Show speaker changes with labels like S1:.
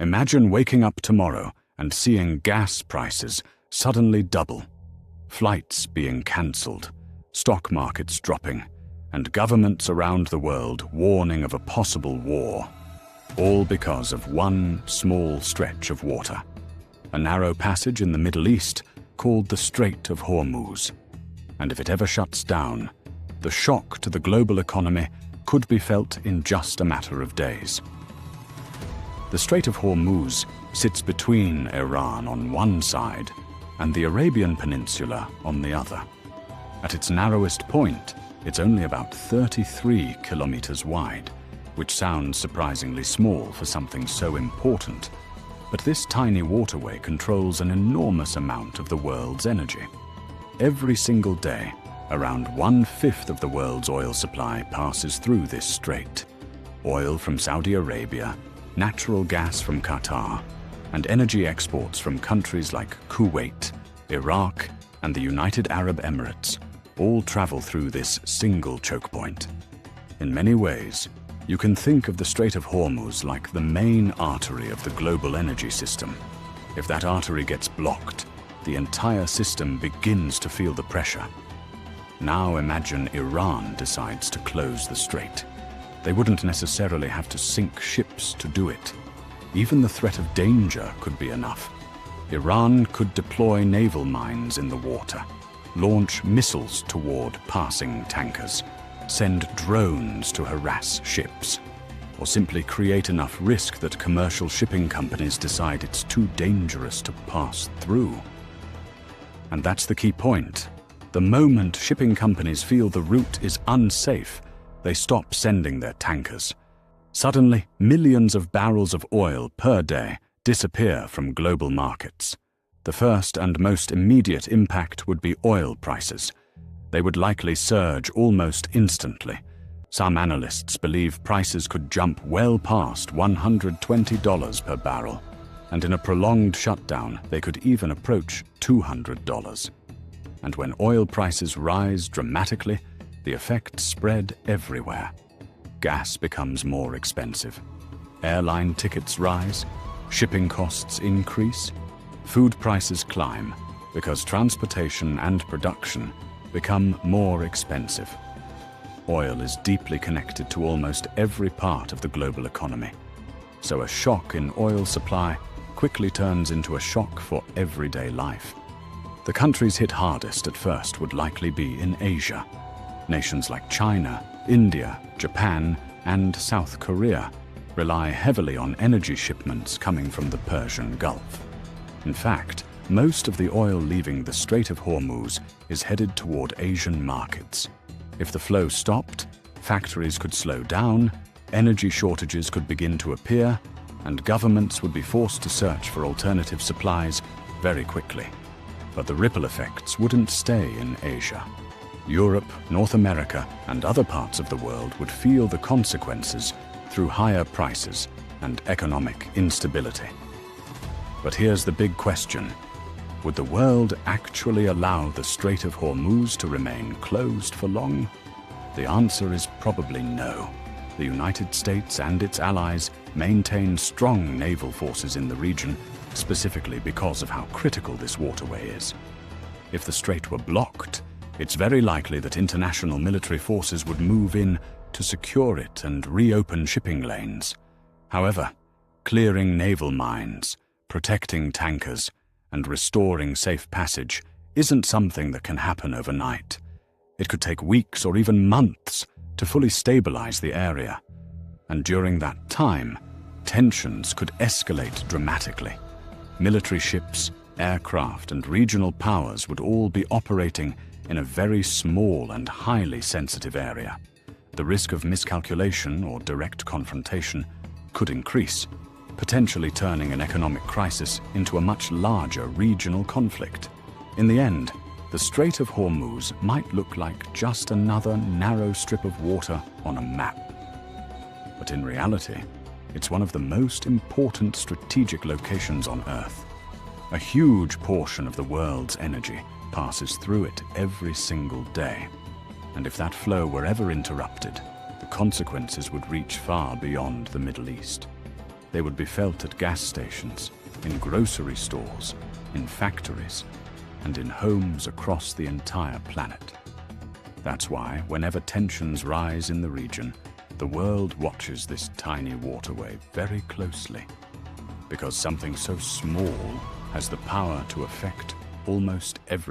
S1: Imagine waking up tomorrow and seeing gas prices suddenly double, flights being cancelled, stock markets dropping, and governments around the world warning of a possible war, all because of one small stretch of water, a narrow passage in the Middle East called the Strait of Hormuz. And if it ever shuts down, the shock to the global economy could be felt in just a matter of days. The Strait of Hormuz sits between Iran on one side and the Arabian Peninsula on the other. At its narrowest point, it's only about 33 kilometers wide, which sounds surprisingly small for something so important. But this tiny waterway controls an enormous amount of the world's energy. Every single day, around 1/5 of the world's oil supply passes through this strait. Oil from Saudi Arabia, natural gas from Qatar, and energy exports from countries like Kuwait, Iraq, and the United Arab Emirates all travel through this single choke point. In many ways, you can think of the Strait of Hormuz like the main artery of the global energy system. If that artery gets blocked, the entire system begins to feel the pressure. Now imagine Iran decides to close the strait. They wouldn't necessarily have to sink ships to do it. Even the threat of danger could be enough. Iran could deploy naval mines in the water, launch missiles toward passing tankers, send drones to harass ships, or simply create enough risk that commercial shipping companies decide it's too dangerous to pass through. And that's the key point. The moment shipping companies feel the route is unsafe, they stop sending their tankers. Suddenly, millions of barrels of oil per day disappear from global markets. The first and most immediate impact would be oil prices. They would likely surge almost instantly. Some analysts believe prices could jump well past $120 per barrel, and in a prolonged shutdown, they could even approach $200. And when oil prices rise dramatically, the effects spread everywhere. Gas becomes more expensive. Airline tickets rise, shipping costs increase, food prices climb because transportation and production become more expensive. Oil is deeply connected to almost every part of the global economy. So a shock in oil supply quickly turns into a shock for everyday life. The countries hit hardest at first would likely be in Asia. Nations like China, India, Japan, and South Korea rely heavily on energy shipments coming from the Persian Gulf. In fact, most of the oil leaving the Strait of Hormuz is headed toward Asian markets. If the flow stopped, factories could slow down, energy shortages could begin to appear, and governments would be forced to search for alternative supplies very quickly. But the ripple effects wouldn't stay in Asia. Europe, North America, and other parts of the world would feel the consequences through higher prices and economic instability. But here's the big question. Would the world actually allow the Strait of Hormuz to remain closed for long? The answer is probably no. The United States and its allies maintain strong naval forces in the region, specifically because of how critical this waterway is. If the strait were blocked, it's very likely that international military forces would move in to secure it and reopen shipping lanes. However, clearing naval mines, protecting tankers, and restoring safe passage isn't something that can happen overnight. It could take weeks or even months to fully stabilize the area. And during that time, tensions could escalate dramatically. Military ships, aircraft, and regional powers would all be operating in a very small and highly sensitive area. The risk of miscalculation or direct confrontation could increase, potentially turning an economic crisis into a much larger regional conflict. In the end, the Strait of Hormuz might look like just another narrow strip of water on a map. But in reality, it's one of the most important strategic locations on Earth. A huge portion of the world's energy passes through it every single day. And if that flow were ever interrupted, the consequences would reach far beyond the Middle East. They would be felt at gas stations, in grocery stores, in factories, and in homes across the entire planet. That's why, whenever tensions rise in the region, the world watches this tiny waterway very closely, because something so small has the power to affect almost every